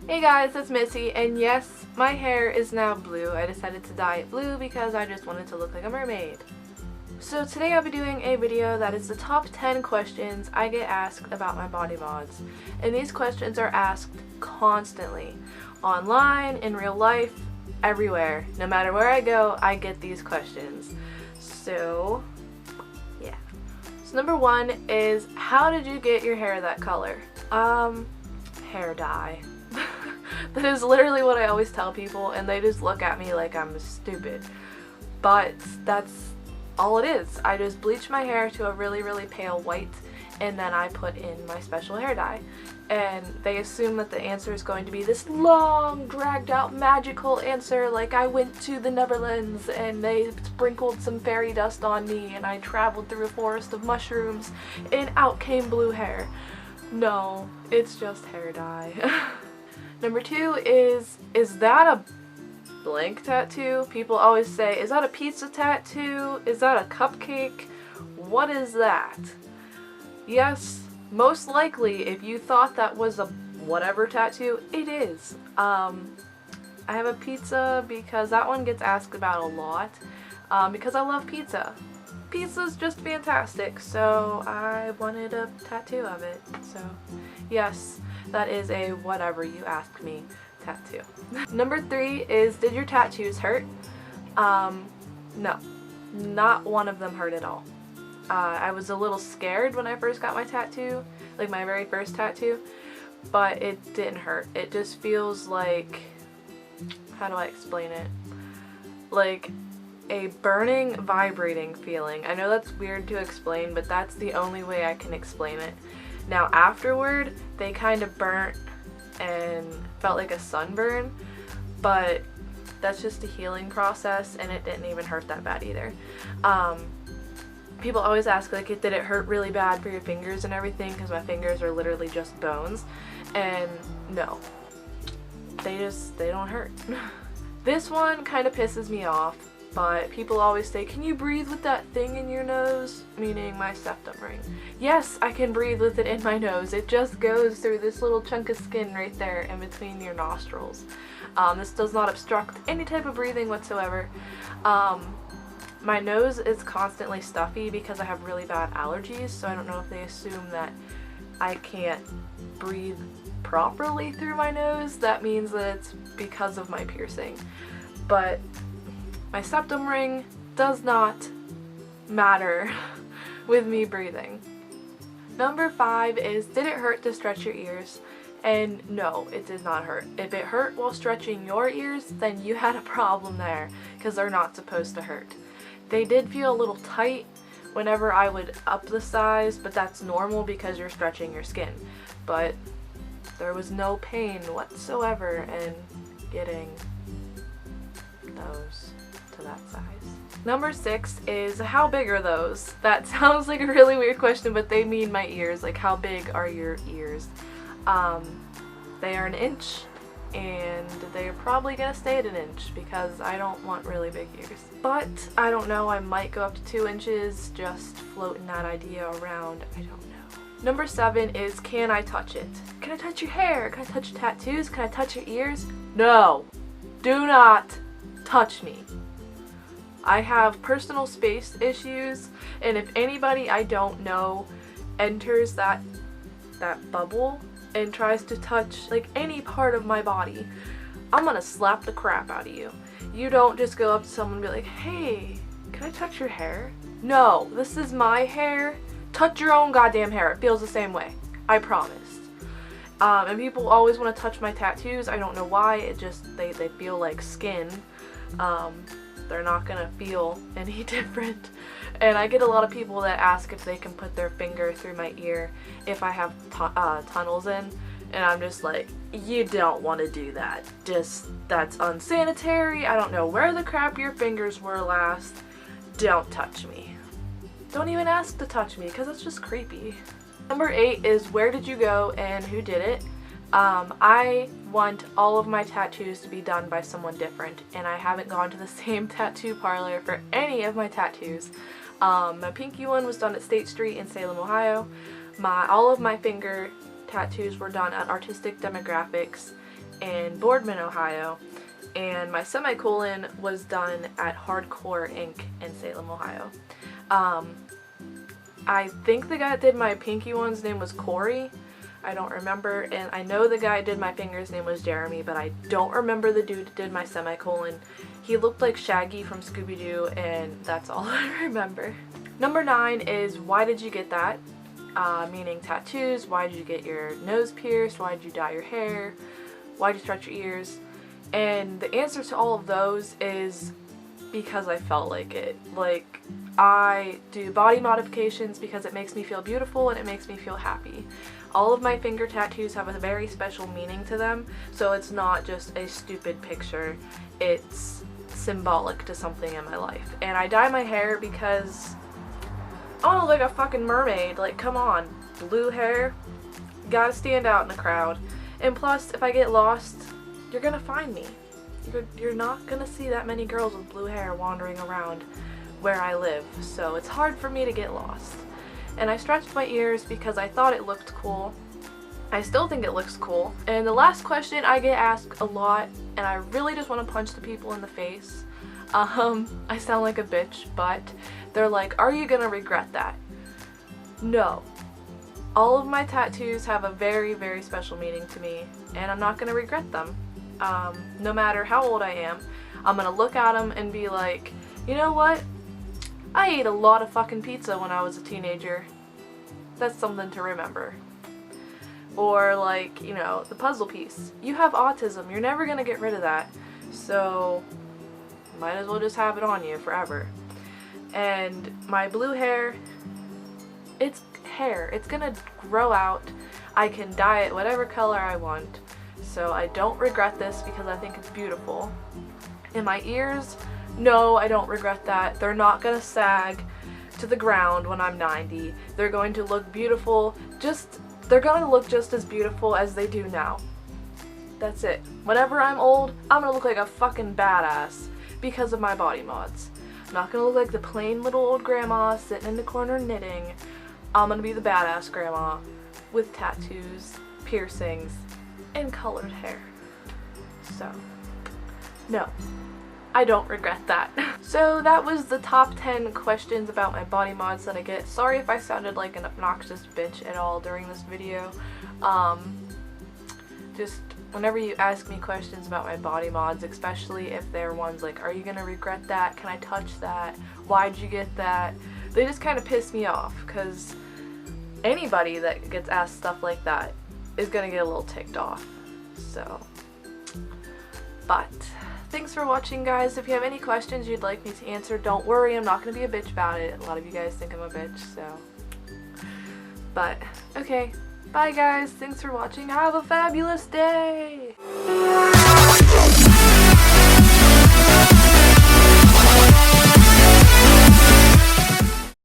Hey guys, it's Missy, and yes, my hair is now blue. I decided to dye it blue because I just wanted to look like a mermaid. So today I'll be doing a video that is the top 10 questions I get asked about my body mods. And these questions are asked constantly. Online, in real life, everywhere. No matter where I go, I get these questions. So, yeah. So number one is, how did you get your hair that color? Hair dye. That is literally what I always tell people, and they just look at me like I'm stupid. But that's all it is. I just bleach my hair to a really, really pale white, and then I put in my special hair dye. And they assume that the answer is going to be this long, dragged out, magical answer, like I went to the Netherlands and they sprinkled some fairy dust on me and I traveled through a forest of mushrooms and out came blue hair. No, it's just hair dye. Number two is that a blank tattoo? People always say, is that a pizza tattoo? Is that a cupcake? What is that? Yes, most likely if you thought that was a whatever tattoo, it is. I have a pizza because that one gets asked about a lot, because I love pizza. Pizza's just fantastic, so I wanted a tattoo of it. So yes, that is a whatever you ask me tattoo. Number three is, did your tattoos hurt? No, not one of them hurt at all. I was a little scared when I first got my tattoo, like my very first tattoo, but it didn't hurt. It just feels like, how do I explain it? Like a burning, vibrating feeling. I know that's weird to explain, but that's the only way I can explain it. Now afterward, they kind of burnt and felt like a sunburn, but that's just a healing process and it didn't even hurt that bad either. People always ask, like, did it hurt really bad for your fingers and everything, because my fingers are literally just bones, and no, they don't hurt. This one kind of pisses me off, but people always say, can you breathe with that thing in your nose? Meaning my septum ring. Yes, I can breathe with it in my nose. It just goes through this little chunk of skin right there in between your nostrils. This does not obstruct any type of breathing whatsoever. My nose is constantly stuffy because I have really bad allergies, so I don't know if they assume that I can't breathe properly through my nose. That means that it's because of my piercing. But my septum ring does not matter with me breathing. Number five is, did it hurt to stretch your ears? And no, it did not hurt. If it hurt while stretching your ears, then you had a problem there, because they're not supposed to hurt. They did feel a little tight whenever I would up the size, but that's normal because you're stretching your skin. But there was no pain whatsoever in getting those to that size. Number six is, how big are those? That sounds like a really weird question, but they mean my ears. Like, how big are your ears? They are 1 inch, and they're probably gonna stay at 1 inch because I don't want really big ears. But I don't know, I might go up to 2 inches, just floating that idea around. I don't know. Number seven is, can I touch it? Can I touch your hair? Can I touch your tattoos? Can I touch your ears? No! Do not touch me. I have personal space issues, and if anybody I don't know enters that bubble and tries to touch like any part of my body, I'm gonna slap the crap out of you. You don't just go up to someone and be like, hey, can I touch your hair? No, this is my hair. Touch your own goddamn hair. It feels the same way. I promise. And people always want to touch my tattoos. I don't know why. It just, they feel like skin. They're not gonna feel any different. And I get a lot of people that ask if they can put their finger through my ear if I have tunnels in, and I'm just like, you don't want to do that. That's unsanitary. I don't know where the crap your fingers were last. Don't touch me. Don't even ask to touch me, because it's just creepy. Number eight is, where did you go and who did it? I want all of my tattoos to be done by someone different, and I haven't gone to the same tattoo parlor for any of my tattoos. My pinky one was done at State Street in Salem, Ohio. All of my finger tattoos were done at Artistic Demographics in Boardman, Ohio, and my semicolon was done at Hardcore Ink in Salem, Ohio. I think the guy that did my pinky one's name was Corey. I don't remember, and I know the guy that did my fingers' name was Jeremy, but I don't remember the dude that did my semicolon. He looked like Shaggy from Scooby-Doo, and that's all I remember. Number 9 is, why did you get that? Meaning tattoos. Why did you get your nose pierced? Why did you dye your hair? Why did you stretch your ears? And the answer to all of those is because I felt like it. Like, I do body modifications because it makes me feel beautiful and it makes me feel happy. All of my finger tattoos have a very special meaning to them, so it's not just a stupid picture. It's symbolic to something in my life. And I dye my hair because I want to look like a fucking mermaid. Like, come on. Blue hair, gotta stand out in the crowd. And plus, if I get lost, you're gonna find me. You're not gonna see that many girls with blue hair wandering around where I live, so it's hard for me to get lost. And I stretched my ears because I thought it looked cool. I still think it looks cool. And the last question I get asked a lot, and I really just want to punch the people in the face. I sound like a bitch, but they're like, are you gonna regret that? No. All of my tattoos have a very, very special meaning to me, and I'm not gonna regret them. No matter how old I am, I'm gonna look at them and be like, you know what? I ate a lot of fucking pizza when I was a teenager. That's something to remember. Or like, you know, the puzzle piece. You have autism, you're never gonna get rid of that. So, might as well just have it on you forever. And my blue hair, it's hair. It's gonna grow out. I can dye it whatever color I want. So I don't regret this because I think it's beautiful. And my ears, no, I don't regret that. They're not gonna sag to the ground when I'm 90. They're going to look beautiful. They're gonna look just as beautiful as they do now. That's it. Whenever I'm old, I'm gonna look like a fucking badass because of my body mods. I'm not gonna look like the plain little old grandma sitting in the corner knitting. I'm gonna be the badass grandma with tattoos, piercings, and colored hair. So, no, I don't regret that. So that was the top 10 questions about my body mods that I get. Sorry if I sounded like an obnoxious bitch at all during this video. Just whenever you ask me questions about my body mods, especially if they're ones like, are you gonna regret that? Can I touch that? Why'd you get that? They just kind of piss me off, because anybody that gets asked stuff like that is gonna get a little ticked off. So, but thanks for watching, guys. If you have any questions you'd like me to answer, don't worry, I'm not gonna be a bitch about it. A lot of you guys think I'm a bitch, so. But, okay. Bye, guys. Thanks for watching. Have a fabulous day!